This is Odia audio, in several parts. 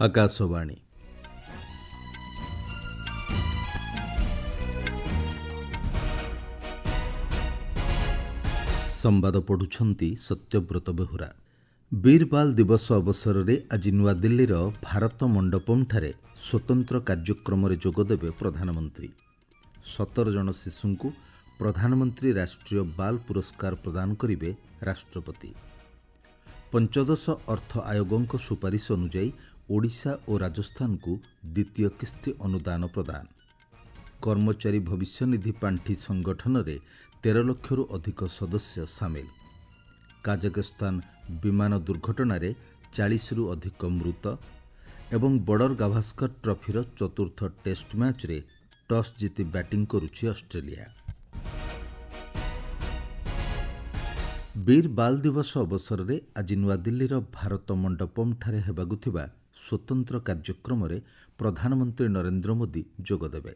ଆକାଶବାଣୀ। ସମ୍ବାଦ ପଢ଼ୁଛନ୍ତି ସତ୍ୟବ୍ରତ ବେହୁରା। ବୀର ବାଲ୍ ଦିବସ ଅବସରରେ ଆଜି ନୂଆଦିଲ୍ଲୀର ଭାରତ ମଣ୍ଡପମ୍ଠାରେ ସ୍ୱତନ୍ତ୍ର କାର୍ଯ୍ୟକ୍ରମରେ ଯୋଗଦେବେ ପ୍ରଧାନମନ୍ତ୍ରୀ। 17 ଜଣ ଶିଶୁଙ୍କୁ ପ୍ରଧାନମନ୍ତ୍ରୀ ରାଷ୍ଟ୍ରୀୟ ବାଲ୍ ପୁରସ୍କାର ପ୍ରଦାନ କରିବେ ରାଷ୍ଟ୍ରପତି। ପଞ୍ଚଦଶ ଅର୍ଥ ଆୟୋଗଙ୍କ ସୁପାରିଶ ଅନୁଯାୟୀ ଓଡ଼ିଶା ଓ ରାଜସ୍ଥାନକୁ ଦ୍ୱିତୀୟ କିସ୍ତି ଅନୁଦାନ ପ୍ରଦାନ। କର୍ମଚାରୀ ଭବିଷ୍ୟନିଧି ପାଣ୍ଠି ସଂଗଠନରେ 13 ଲକ୍ଷରୁ ଅଧିକ ସଦସ୍ୟ ସାମିଲ। କାଜାଖସ୍ତାନ ବିମାନ ଦୁର୍ଘଟଣାରେ 40ରୁ ଅଧିକ ମୃତ ଏବଂ ବର୍ଡର ଗାଭାସ୍କର ଟ୍ରଫିର ଚତୁର୍ଥ ଟେଷ୍ଟ ମ୍ୟାଚ୍ରେ ଟସ୍ ଜିତି ବ୍ୟାଟିଂ କରୁଛି ଅଷ୍ଟ୍ରେଲିଆ। ବୀର ବାଲ୍ ଦିବସ ଅବସରରେ ଆଜି ନୂଆଦିଲ୍ଲୀର ଭାରତ ମଣ୍ଡପମ୍ଠାରେ ହେବାକୁ ଥିବା ସ୍ୱତନ୍ତ୍ର କାର୍ଯ୍ୟକ୍ରମରେ ପ୍ରଧାନମନ୍ତ୍ରୀ ନରେନ୍ଦ୍ର ମୋଦି ଯୋଗଦେବେ।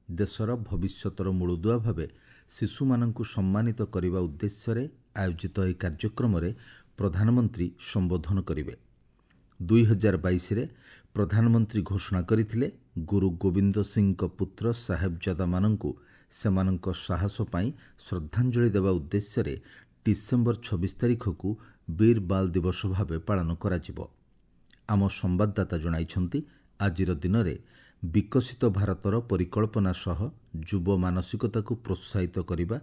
ଦେଶର ଭବିଷ୍ୟତର ମୂଳଦୁଆ ଭାବେ ଶିଶୁମାନଙ୍କୁ ସମ୍ମାନିତ କରିବା ଉଦ୍ଦେଶ୍ୟରେ ଆୟୋଜିତ ଏହି କାର୍ଯ୍ୟକ୍ରମରେ ପ୍ରଧାନମନ୍ତ୍ରୀ ସମ୍ବୋଧନ କରିବେ। 2022ରେ ପ୍ରଧାନମନ୍ତ୍ରୀ ଘୋଷଣା କରିଥିଲେ ଗୁରୁ ଗୋବିନ୍ଦ ସିଂଙ୍କ ପୁତ୍ର ସାହେବଜାଦାମାନଙ୍କୁ ସେମାନଙ୍କ ସାହସ ପାଇଁ ଶ୍ରଦ୍ଧାଞ୍ଜଳି ଦେବା ଉଦ୍ଦେଶ୍ୟରେ ଡିସେମ୍ବର 26 ତାରିଖକୁ ବୀର ବାଲ୍ ଦିବସ ଭାବେ ପାଳନ କରାଯିବ। ଆମ ସମ୍ବାଦଦାତା ଜଣାଇଛନ୍ତି, ଆଜିର ଦିନରେ ବିକଶିତ ଭାରତର ପରିକଳ୍ପନା ସହ ଯୁବ ମାନସିକତାକୁ ପ୍ରୋତ୍ସାହିତ କରିବା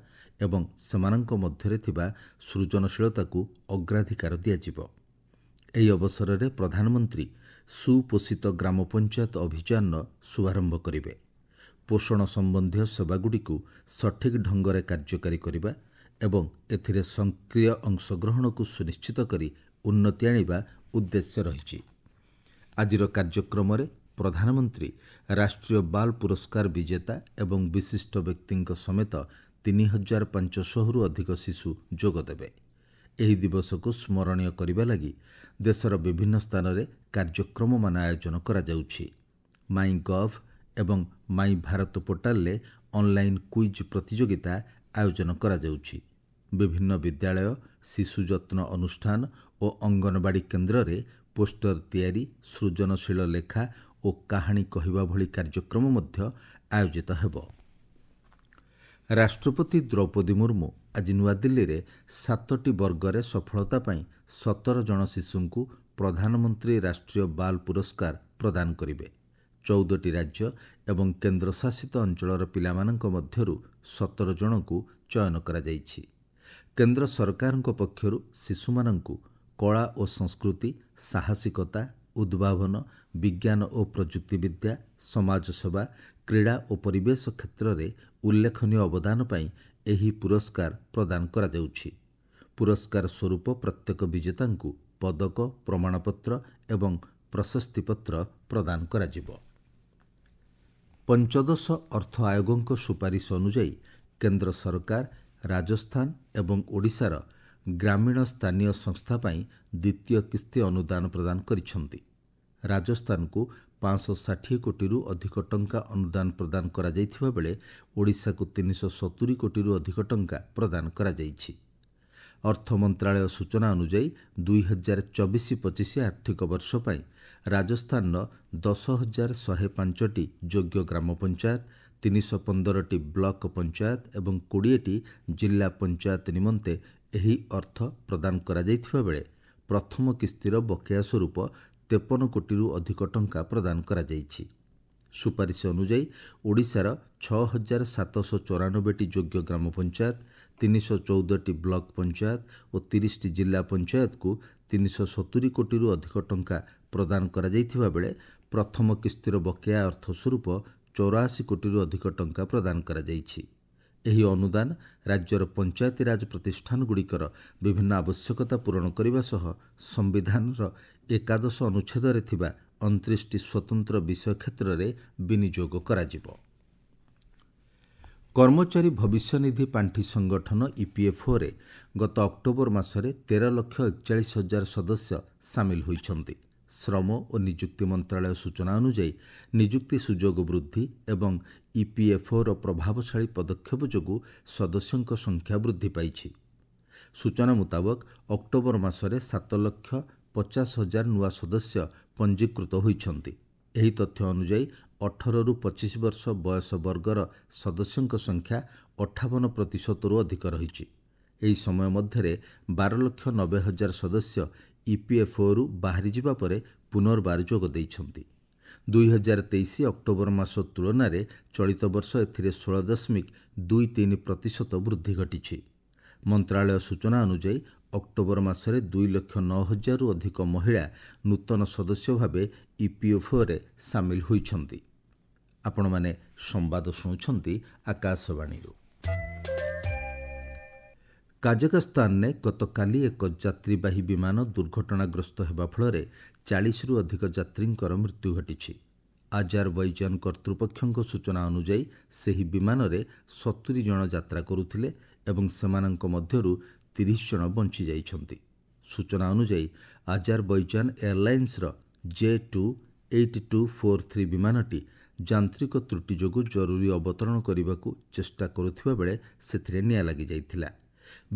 ଏବଂ ସେମାନଙ୍କ ମଧ୍ୟରେ ଥିବା ସୃଜନଶୀଳତାକୁ ଅଗ୍ରାଧିକାର ଦିଆଯିବ। ଏହି ଅବସରରେ ପ୍ରଧାନମନ୍ତ୍ରୀ ସୁପୋଷିତ ଗ୍ରାମ ପଞ୍ଚାୟତ ଅଭିଯାନର ଶୁଭାରମ୍ଭ କରିବେ। ପୋଷଣ ସମ୍ବନ୍ଧୀୟ ସେବାଗୁଡ଼ିକୁ ସଠିକ୍ ଢଙ୍ଗରେ କାର୍ଯ୍ୟକାରୀ କରିବା ଏବଂ ଏଥିରେ ସକ୍ରିୟ ଅଂଶଗ୍ରହଣକୁ ସୁନିଶ୍ଚିତ କରି ଉନ୍ନତି ଆଣିବା ଉଦ୍ଦେଶ୍ୟ ରହିଛି। ଆଜିର କାର୍ଯ୍ୟକ୍ରମରେ ପ୍ରଧାନମନ୍ତ୍ରୀ ରାଷ୍ଟ୍ରୀୟ ବାଲ୍ ପୁରସ୍କାର ବିଜେତା ଏବଂ ବିଶିଷ୍ଟ ବ୍ୟକ୍ତିଙ୍କ ସମେତ 3500ରୁ ଅଧିକ ଶିଶୁ ଯୋଗଦେବେ। ଏହି ଦିବସକୁ ସ୍ମରଣୀୟ କରିବା ଲାଗି ଦେଶର ବିଭିନ୍ନ ସ୍ଥାନରେ କାର୍ଯ୍ୟକ୍ରମମାନ ଆୟୋଜନ କରାଯାଉଛି। ମାଇଁ ଗଭ୍ ଏବଂ ମାଇଁ ଭାରତ ପୋର୍ଟାଲରେ ଅନଲାଇନ୍ କୁଇଜ୍ ପ୍ରତିଯୋଗିତା ଆୟୋଜନ କରାଯାଉଛି। ବିଭିନ୍ନ ବିଦ୍ୟାଳୟ, ଶିଶୁ ଯତ୍ନ ଅନୁଷ୍ଠାନ ଓ ଅଙ୍ଗନବାଡ଼ି କେନ୍ଦ୍ରରେ ପୋଷ୍ଟର ତିଆରି, ସୃଜନଶୀଳ ଲେଖା ଓ କାହାଣୀ କହିବା ଭଳି କାର୍ଯ୍ୟକ୍ରମ ମଧ୍ୟ ଆୟୋଜିତ ହେବ। ରାଷ୍ଟ୍ରପତି ଦ୍ରୌପଦୀ ମୁର୍ମୁ ଆଜି ନୂଆଦିଲ୍ଲୀରେ 7ଟି ବର୍ଗରେ ସଫଳତା ପାଇଁ 17 ଜଣ ଶିଶୁଙ୍କୁ ପ୍ରଧାନମନ୍ତ୍ରୀ ରାଷ୍ଟ୍ରୀୟ ବାଲ୍ ପୁରସ୍କାର ପ୍ରଦାନ କରିବେ। 14ଟି ରାଜ୍ୟ ଏବଂ କେନ୍ଦ୍ରଶାସିତ ଅଞ୍ଚଳର ପିଲାମାନଙ୍କ ମଧ୍ୟରୁ 17 ଜଣଙ୍କୁ ଚୟନ କରାଯାଇଛି। କେନ୍ଦ୍ର ସରକାରଙ୍କ ପକ୍ଷରୁ ଶିଶୁମାନଙ୍କୁ କଳା ଓ ସଂସ୍କୃତି, ସାହସିକତା, ଉଦ୍ଭାବନ, ବିଜ୍ଞାନ ଓ ପ୍ରଯୁକ୍ତିବିଦ୍ୟା, ସମାଜସେବା, କ୍ରୀଡ଼ା ଓ ପରିବେଶ କ୍ଷେତ୍ରରେ ଉଲ୍ଲେଖନୀୟ ଅବଦାନ ପାଇଁ ଏହି ପୁରସ୍କାର ପ୍ରଦାନ କରାଯାଉଛି। ପୁରସ୍କାର ସ୍ୱରୂପ ପ୍ରତ୍ୟେକ ବିଜେତାଙ୍କୁ ପଦକ, ପ୍ରମାଣପତ୍ର ଏବଂ ପ୍ରଶସ୍ତିପତ୍ର ପ୍ରଦାନ କରାଯିବ। ପଞ୍ଚଦଶ ଅର୍ଥ ଆୟୋଗଙ୍କ ସୁପାରିଶ ଅନୁଯାୟୀ କେନ୍ଦ୍ର ସରକାର ରାଜସ୍ଥାନ ଏବଂ ଓଡ଼ିଶାର ଗ୍ରାମୀଣ ସ୍ଥାନୀୟ ସଂସ୍ଥା ପାଇଁ ଦ୍ୱିତୀୟ କିସ୍ତି ଅନୁଦାନ ପ୍ରଦାନ କରିଛନ୍ତି। ରାଜସ୍ଥାନକୁ 560 କୋଟିରୁ ଅଧିକ ଟଙ୍କା ଅନୁଦାନ ପ୍ରଦାନ କରାଯାଇଥିବା ବେଳେ ଓଡ଼ିଶାକୁ 370 କୋଟିରୁ ଅଧିକ ଟଙ୍କା ପ୍ରଦାନ କରାଯାଇଛି। ଅର୍ଥ ମନ୍ତ୍ରାଳୟ ସୂଚନା ଅନୁଯାୟୀ 2024-25 ଆର୍ଥିକ ବର୍ଷ ପାଇଁ ରାଜସ୍ଥାନର 10,105ଟି ଯୋଗ୍ୟ ଗ୍ରାମ ପଞ୍ଚାୟତ, 315ଟି ବ୍ଲକ ପଞ୍ଚାୟତ ଏବଂ 20ଟି ଜିଲ୍ଲା ପଞ୍ଚାୟତ ନିମନ୍ତେ ଏହି ଅର୍ଥ ପ୍ରଦାନ କରାଯାଇଥିବା ବେଳେ ପ୍ରଥମ କିସ୍ତିର ବକେୟା ସ୍ୱରୂପ 53 କୋଟିରୁ ଅଧିକ ଟଙ୍କା ପ୍ରଦାନ କରାଯାଇଛି। ସୁପାରିଶ ଅନୁଯାୟୀ ଓଡ଼ିଶାର 6,794ଟି ଯୋଗ୍ୟ ଗ୍ରାମ ପଞ୍ଚାୟତ, 314ଟି ବ୍ଲକ ପଞ୍ଚାୟତ ଓ 30ଟି ଜିଲ୍ଲା ପଞ୍ଚାୟତକୁ 370 କୋଟିରୁ ଅଧିକ ଟଙ୍କା ପ୍ରଦାନ କରାଯାଇଥିବା ବେଳେ ପ୍ରଥମ କିସ୍ତିର ବକେୟା ଅର୍ଥ ସ୍ୱରୂପ 84 କୋଟିରୁ ଅଧିକ ଟଙ୍କା ପ୍ରଦାନ କରାଯାଇଛି। ଏହି ଅନୁଦାନ ରାଜ୍ୟର ପଞ୍ଚାୟତିରାଜ ପ୍ରତିଷ୍ଠାନଗୁଡ଼ିକର ବିଭିନ୍ନ ଆବଶ୍ୟକତା ପୂରଣ କରିବା ସହ ସମ୍ବିଧାନର 11 ଅନୁଚ୍ଛେଦରେ ଥିବା 29ଟି ସ୍ୱତନ୍ତ୍ର ବିଷୟ କ୍ଷେତ୍ରରେ ବିନିଯୋଗ କରାଯିବ। କର୍ମଚାରୀ ଭବିଷ୍ୟନିଧି ପାଣ୍ଠି ସଂଗଠନ ଇପିଏଫ୍ଓରେ ଗତ ଅକ୍ଟୋବର ମାସରେ 13,41,000 ସଦସ୍ୟ ସାମିଲ ହୋଇଛନ୍ତି। ଶ୍ରମ ଓ ନିଯୁକ୍ତି ମନ୍ତ୍ରାଳୟ ସୂଚନା ଅନୁଯାୟୀ ନିଯୁକ୍ତି ସୁଯୋଗ ବୃଦ୍ଧି ଏବଂ ଇପିଏଫ୍ଓର ପ୍ରଭାବଶାଳୀ ପଦକ୍ଷେପ ଯୋଗୁଁ ସଦସ୍ୟଙ୍କ ସଂଖ୍ୟା ବୃଦ୍ଧି ପାଇଛି। ସୂଚନା ମୁତାବକ ଅକ୍ଟୋବର ମାସରେ 7,50,000 ନୂଆ ସଦସ୍ୟ ପଞ୍ଜୀକୃତ ହୋଇଛନ୍ତି। ଏହି ତଥ୍ୟ ଅନୁଯାୟୀ 18ରୁ 25 ବର୍ଷ ବୟସ ବର୍ଗର ସଦସ୍ୟଙ୍କ ସଂଖ୍ୟା 58%ରୁ ଅଧିକ ରହିଛି। ଏହି ସମୟ ମଧ୍ୟରେ 12,90,000 ସଦସ୍ୟ ଇପିଏଫ୍ଓରୁ ବାହାରିଯିବା ପରେ ପୁନର୍ବାର ଯୋଗ ଦେଇଛନ୍ତି। 2023 ଅକ୍ଟୋବର ମାସ ତୁଳନାରେ ଚଳିତ ବର୍ଷ ଏଥିରେ 16.23% ବୃଦ୍ଧି ଘଟିଛି। ମନ୍ତ୍ରାଳୟ ସୂଚନା ଅନୁଯାୟୀ ଅକ୍ଟୋବର ମାସରେ 2,09,000ରୁ ଅଧିକ ମହିଳା ନୂତନ ସଦସ୍ୟ ଭାବେ ଇପିଏଫ୍ଓରେ ସାମିଲ ହୋଇଛନ୍ତି। ଆପଣମାନେ ସମ୍ବାଦ ଶୁଣୁଛନ୍ତି ଆକାଶବାଣୀରୁ। କାଜାକସ୍ତାନରେ ଗତକାଲି ଏକ ଯାତ୍ରୀବାହୀ ବିମାନ ଦୁର୍ଘଟଣାଗ୍ରସ୍ତ ହେବା ଫଳରେ 40ରୁ ଅଧିକ ଯାତ୍ରୀଙ୍କର ମୃତ୍ୟୁ ଘଟିଛି। ଆଜାରବୈଜାନ କର୍ତ୍ତୃପକ୍ଷଙ୍କ ସୂଚନା ଅନୁଯାୟୀ ସେହି ବିମାନରେ 70 ଜଣ ଯାତ୍ରା କରୁଥିଲେ ଏବଂ ସେମାନଙ୍କ ମଧ୍ୟରୁ 30 ଜଣ ବଞ୍ଚିଯାଇଛନ୍ତି। ସୂଚନା ଅନୁଯାୟୀ ଆଜାରବୈଜାନ ଏୟାରଲାଇନ୍ସର J28243 ବିମାନଟି ଯାନ୍ତ୍ରିକ ତ୍ରୁଟି ଯୋଗୁଁ ଜରୁରୀ ଅବତରଣ କରିବାକୁ ଚେଷ୍ଟା କରୁଥିବା ବେଳେ ସେଥିରେ ନିଆଁ ଲାଗିଯାଇଥିଲା।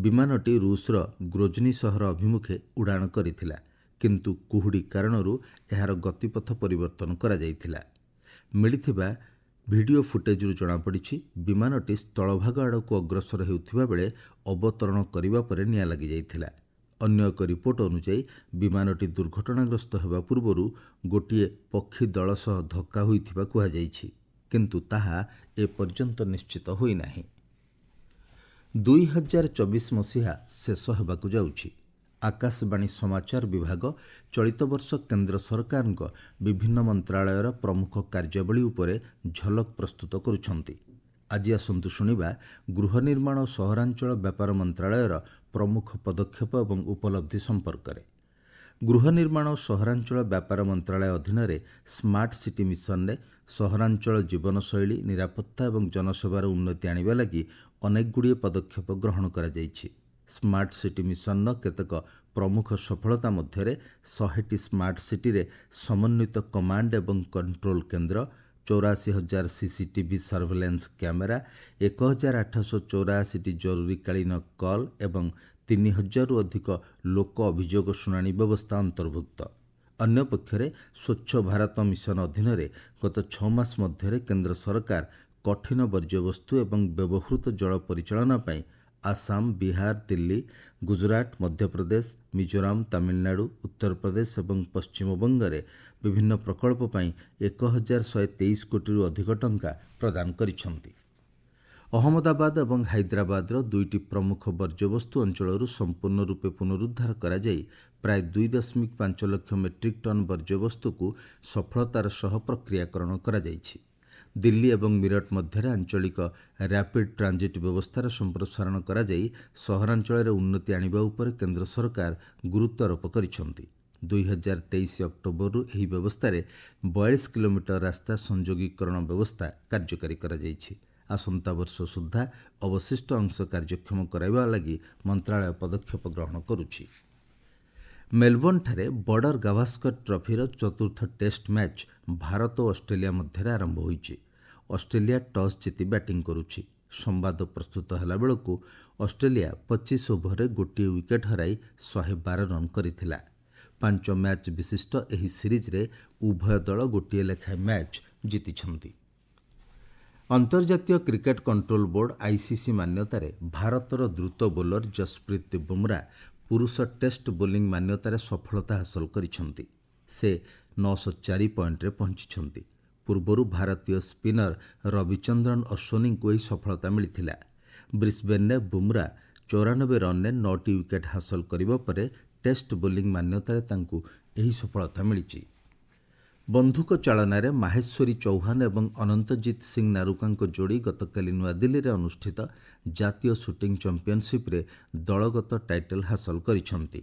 ବିମାନଟି ରୁଷର ଗ୍ରୋଜନି ସହର ଅଭିମୁଖେ ଉଡ଼ାଣ କରିଥିଲା, କିନ୍ତୁ କୁହୁଡ଼ି କାରଣରୁ ଏହାର ଗତିପଥ ପରିବର୍ତ୍ତନ କରାଯାଇଥିଲା। ମିଳିଥିବା ଭିଡ଼ିଓ ଫୁଟେଜ୍ରୁ ଜଣାପଡ଼ିଛି ବିମାନଟି ସ୍ଥଳଭାଗ ଆଡ଼କୁ ଅଗ୍ରସର ହେଉଥିବା ବେଳେ ଅବତରଣ କରିବା ପରେ ନିଆଁ ଲାଗିଯାଇଥିଲା। ଅନ୍ୟ ଏକ ରିପୋର୍ଟ ଅନୁଯାୟୀ ବିମାନଟି ଦୁର୍ଘଟଣାଗ୍ରସ୍ତ ହେବା ପୂର୍ବରୁ ଗୋଟିଏ ପକ୍ଷୀ ଦଳ ସହ ଧକ୍କା ହୋଇଥିବା କୁହାଯାଇଛି, କିନ୍ତୁ ତାହା ଏପର୍ଯ୍ୟନ୍ତ ନିଶ୍ଚିତ ହୋଇନାହିଁ। 2024 ମସିହା ଶେଷ ହେବାକୁ ଯାଉଛି। ଆକାଶବାଣୀ ସମାଚାର ବିଭାଗ ଚଳିତ ବର୍ଷ କେନ୍ଦ୍ର ସରକାରଙ୍କ ବିଭିନ୍ନ ମନ୍ତ୍ରାଳୟର ପ୍ରମୁଖ କାର୍ଯ୍ୟାବଳୀ ଉପରେ ଝଲକ ପ୍ରସ୍ତୁତ କରୁଛନ୍ତି। ଆଜି ଆସନ୍ତୁ ଶୁଣିବା ଗୃହ ନିର୍ମାଣ ଓ ସହରାଞ୍ଚଳ ବ୍ୟାପାର ମନ୍ତ୍ରାଳୟର ପ୍ରମୁଖ ପଦକ୍ଷେପ ଏବଂ ଉପଲବ୍ଧି ସମ୍ପର୍କରେ। ଗୃହ ନିର୍ମାଣ ଓ ସହରାଞ୍ଚଳ ବ୍ୟାପାର ମନ୍ତ୍ରାଳୟ ଅଧୀନରେ ସ୍ମାର୍ଟ ସିଟି ମିଶନରେ ସହରାଞ୍ଚଳ ଜୀବନଶୈଳୀ, ନିରାପତ୍ତା ଏବଂ ଜନସେବାର ଉନ୍ନତି ଆଣିବା ଲାଗି ଅନେକଗୁଡ଼ିଏ ପଦକ୍ଷେପ ଗ୍ରହଣ କରାଯାଇଛି। ସ୍ମାର୍ଟ ସିଟି ମିଶନର କେତେକ ପ୍ରମୁଖ ସଫଳତା ମଧ୍ୟରେ 100ଟି ସ୍ମାର୍ଟ ସିଟିରେ ସମନ୍ୱିତ କମାଣ୍ଡ ଏବଂ କଣ୍ଟ୍ରୋଲ କେନ୍ଦ୍ର, 84,000 ସିସିଟିଭି ସର୍ଭେଲାନ୍ସ କ୍ୟାମେରା, 1,884ଟି ଜରୁରୀକାଳୀନ କଲ୍ ଏବଂ 3,000ରୁ ଅଧିକ ଲୋକ ଅଭିଯୋଗ ଶୁଣାଣି ବ୍ୟବସ୍ଥା ଅନ୍ତର୍ଭୁକ୍ତ। ଅନ୍ୟପକ୍ଷରେ ସ୍ୱଚ୍ଛ ଭାରତ ମିଶନ ଅଧୀନରେ ଗତ 6 ମାସ ମଧ୍ୟରେ କେନ୍ଦ୍ର ସରକାର କଠିନ ବର୍ଜ୍ୟବସ୍ତୁ ଏବଂ ବ୍ୟବହୃତ ଜଳ ପରିଚାଳନା ପାଇଁ ଆସାମ, ବିହାର, ଦିଲ୍ଲୀ, ଗୁଜରାଟ, ମଧ୍ୟପ୍ରଦେଶ, ମିଜୋରାମ, ତାମିଲନାଡୁ, ଉତ୍ତରପ୍ରଦେଶ ଏବଂ ପଶ୍ଚିମବଙ୍ଗରେ ବିଭିନ୍ନ ପ୍ରକଳ୍ପ ପାଇଁ 1,123 କୋଟିରୁ ଅଧିକ ଟଙ୍କା ପ୍ରଦାନ କରିଛନ୍ତି। ଅହମ୍ମଦାବାଦ ଏବଂ ହାଇଦ୍ରାବାଦର 2ଟି ପ୍ରମୁଖ ବର୍ଜ୍ୟବସ୍ତୁ ଅଞ୍ଚଳରୁ ସମ୍ପୂର୍ଣ୍ଣ ରୂପେ ପୁନରୁଦ୍ଧାର କରାଯାଇ ପ୍ରାୟ 2.5 ଲକ୍ଷ ମେଟ୍ରିକ୍ ଟନ୍ ବର୍ଜ୍ୟବସ୍ତୁକୁ ସଫଳତାର ସହ ପ୍ରକ୍ରିୟାକରଣ କରାଯାଇଛି। ଦିଲ୍ଲୀ ଏବଂ ମିରଟ ମଧ୍ୟରେ ଆଞ୍ଚଳିକ ର୍ୟାପିଡ୍ ଟ୍ରାଞ୍ଜିଟ୍ ବ୍ୟବସ୍ଥାର ସମ୍ପ୍ରସାରଣ କରାଯାଇ ସହରାଞ୍ଚଳରେ ଉନ୍ନତି ଆଣିବା ଉପରେ କେନ୍ଦ୍ର ସରକାର ଗୁରୁତ୍ୱାରୋପ କରିଛନ୍ତି। 2023 ଅକ୍ଟୋବରରୁ ଏହି ବ୍ୟବସ୍ଥାରେ 42 କିଲୋମିଟର ରାସ୍ତା ସଂଯୋଗୀକରଣ ବ୍ୟବସ୍ଥା କାର୍ଯ୍ୟକାରୀ କରାଯାଇଛି। ଆସନ୍ତା ବର୍ଷ ସୁଦ୍ଧା ଅବଶିଷ୍ଟ ଅଂଶ କାର୍ଯ୍ୟକ୍ଷମ କରାଇବା ଲାଗି ମନ୍ତ୍ରାଳୟ ପଦକ୍ଷେପ ଗ୍ରହଣ କରୁଛି। ମେଲବୋର୍ଣ୍ଣଠାରେ ବର୍ଡର ଗାଭାସ୍କର ଟ୍ରଫିର ଚତୁର୍ଥ ଟେଷ୍ଟ ମ୍ୟାଚ୍ ଭାରତ ଓ ଅଷ୍ଟ୍ରେଲିଆ ମଧ୍ୟରେ ଆରମ୍ଭ ହୋଇଛି। ଅଷ୍ଟ୍ରେଲିଆ ଟସ୍ ଜିତି ବ୍ୟାଟିଂ କରୁଛି। ସମ୍ବାଦ ପ୍ରସ୍ତୁତ ହେଲା ବେଳକୁ ଅଷ୍ଟ୍ରେଲିଆ 25 ଓଭରରେ ଗୋଟିଏ ୱିକେଟ୍ ହରାଇ 112 ରନ୍ କରିଥିଲା। 5 ମ୍ୟାଚ୍ ବିଶିଷ୍ଟ ଏହି ସିରିଜ୍ରେ ଉଭୟ ଦଳ ଗୋଟିଏ ଲେଖାଏଁ ମ୍ୟାଚ୍ ଜିତିଛନ୍ତି। ଅନ୍ତର୍ଜାତୀୟ କ୍ରିକେଟ କଣ୍ଟ୍ରୋଲ ବୋର୍ଡ ଆଇସିସି ମାନ୍ୟତାରେ ଭାରତର ଦ୍ରୁତ ବୋଲର ଯଶପ୍ରୀତ ବୁମରା ପୁରୁଷ ଟେଷ୍ଟ ବୋଲିଂ ମାନ୍ୟତାରେ ସଫଳତା ହାସଲ କରିଛନ୍ତି। ସେ 904 ପଏଣ୍ଟରେ ପହଞ୍ଚିଛନ୍ତି। ପୂର୍ବରୁ ଭାରତୀୟ ସ୍ପିନର ରବିଚନ୍ଦ୍ରନ ଅଶ୍ୱିନୀଙ୍କୁ ଏହି ସଫଳତା ମିଳିଥିଲା। ବ୍ରିସବେନ୍ରେ ବୁମରା 94 ରନ୍ରେ 9ଟି ୱିକେଟ୍ ହାସଲ କରିବା ପରେ ଟେଷ୍ଟ ବୋଲିଂ ମାନ୍ୟତାରେ ତାଙ୍କୁ ଏହି ସଫଳତା ମିଳିଛି। ବନ୍ଧୁକ ଚାଳନାରେ ମାହେଶ୍ୱରୀ ଚୌହାନ ଏବଂ ଅନନ୍ତଜିତ ସିଂ ନାରୁକାଙ୍କ ଯୋଡ଼ି ଗତକାଲି ନୂଆଦିଲ୍ଲୀରେ ଅନୁଷ୍ଠିତ ଜାତୀୟ ସୁଟିଂ ଚାମ୍ପିୟନସିପ୍ରେ ଦଳଗତ ଟାଇଟଲ ହାସଲ କରିଛନ୍ତି।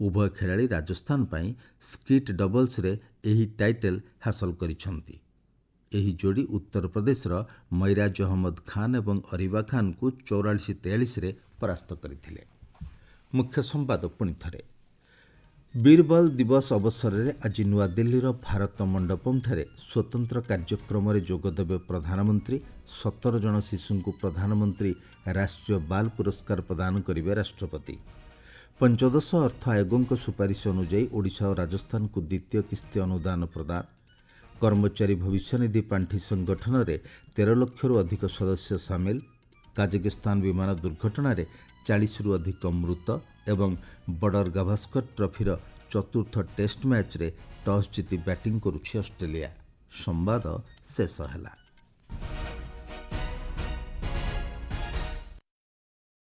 ଉଭୟ ଖେଳାଳି ରାଜସ୍ଥାନ ପାଇଁ ସ୍କିଟ୍ ଡବଲ୍ସରେ ଏହି ଟାଇଟଲ ହାସଲ କରିଛନ୍ତି। ଏହି ଯୋଡ଼ି ଉତ୍ତରପ୍ରଦେଶର ମୈରାଜ ଅହମ୍ମଦ ଖାନ ଏବଂ ଅରିବା ଖାନଙ୍କୁ 44-43ରେ ପରାସ୍ତ କରିଥିଲେ। ମୁଖ୍ୟ ସମ୍ବାଦ ପୁଣିଥରେ। ବୀରବଲ ଦିବସ ଅବସରରେ ଆଜି ନୂଆଦିଲ୍ଲୀର ଭାରତ ମଣ୍ଡପମ୍ଠାରେ ସ୍ୱତନ୍ତ୍ର କାର୍ଯ୍ୟକ୍ରମରେ ଯୋଗଦେବେ ପ୍ରଧାନମନ୍ତ୍ରୀ। 17 ଜଣ ଶିଶୁଙ୍କୁ ପ୍ରଧାନମନ୍ତ୍ରୀ ରାଷ୍ଟ୍ରୀୟ ବାଲ ପୁରସ୍କାର ପ୍ରଦାନ କରିବେ ରାଷ୍ଟ୍ରପତି। पंचदश अर्थ आयोगों सुपारिश अनुଯାयी ओडिशा और राजस्थान को द्वितीय किस्ती अनुदान प्रदान। कर्मचारी भविष्यनिधि पांठि संगठन में 13 लाख अधिक सदस्य सामिल। काजाकिस्तान विमान दुर्घटना 40 रु अधिक मृत एवं बॉर्डर गाभास्कर ट्रॉफीर चतुर्थ टेस्ट मैच रे टॉस जीति बैटिंग करुछि ऑस्ट्रेलिया। संवाद शेष है।